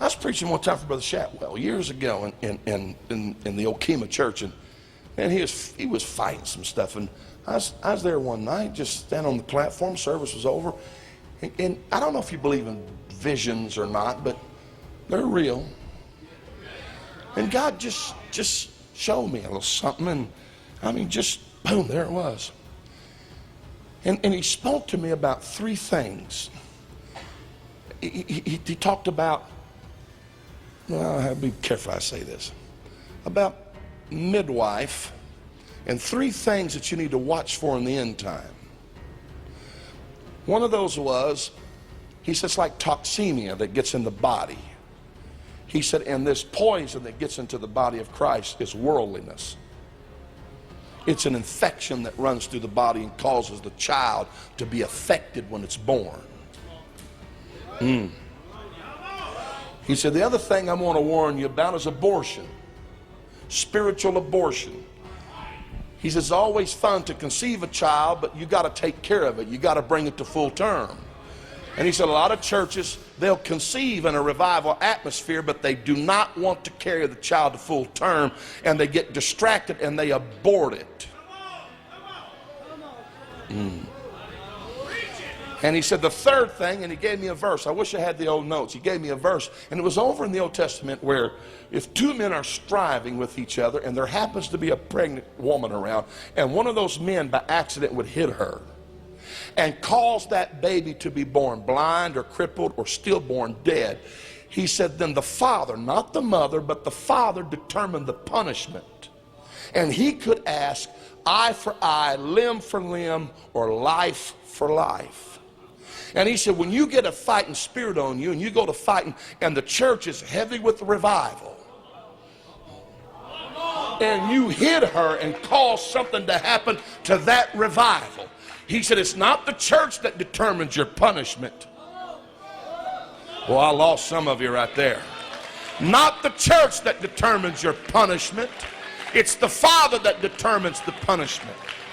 I was preaching one time for Brother Shatwell years ago in the Okema church, and he was fighting some stuff. And I was there one night, just standing on the platform. Service was over, and I don't know if you believe in visions or not, but they're real. And God just showed me a little something, and I mean, just boom, there it was. And he spoke to me about three things. He talked about, well, I have to be careful I say this, about midwife and three things that you need to watch for in the end time. One of those was, he says, like toxemia that gets in the body. He said, and this poison that gets into the body of Christ is worldliness. It's an infection that runs through the body and causes the child to be affected when it's born. He said, the other thing I want to warn you about is abortion, spiritual abortion. He says, it's always fun to conceive a child, but you got to take care of it. You got to bring it to full term. And he said, a lot of churches, they'll conceive in a revival atmosphere, but they do not want to carry the child to full term, and they get distracted and they abort it. And he said the third thing, and he gave me a verse. I wish I had the old notes. He gave me a verse, and it was over in the Old Testament where if two men are striving with each other and there happens to be a pregnant woman around, and one of those men by accident would hit her and cause that baby to be born blind or crippled or stillborn dead, he said then the father, not the mother, but the father determined the punishment. And he could ask eye for eye, limb for limb, or life for life. And he said, when you get a fighting spirit on you and you go to fighting and the church is heavy with revival, and you hit her and cause something to happen to that revival, he said, it's not the church that determines your punishment. Well, I lost some of you right there. Not the church that determines your punishment. It's the Father that determines the punishment.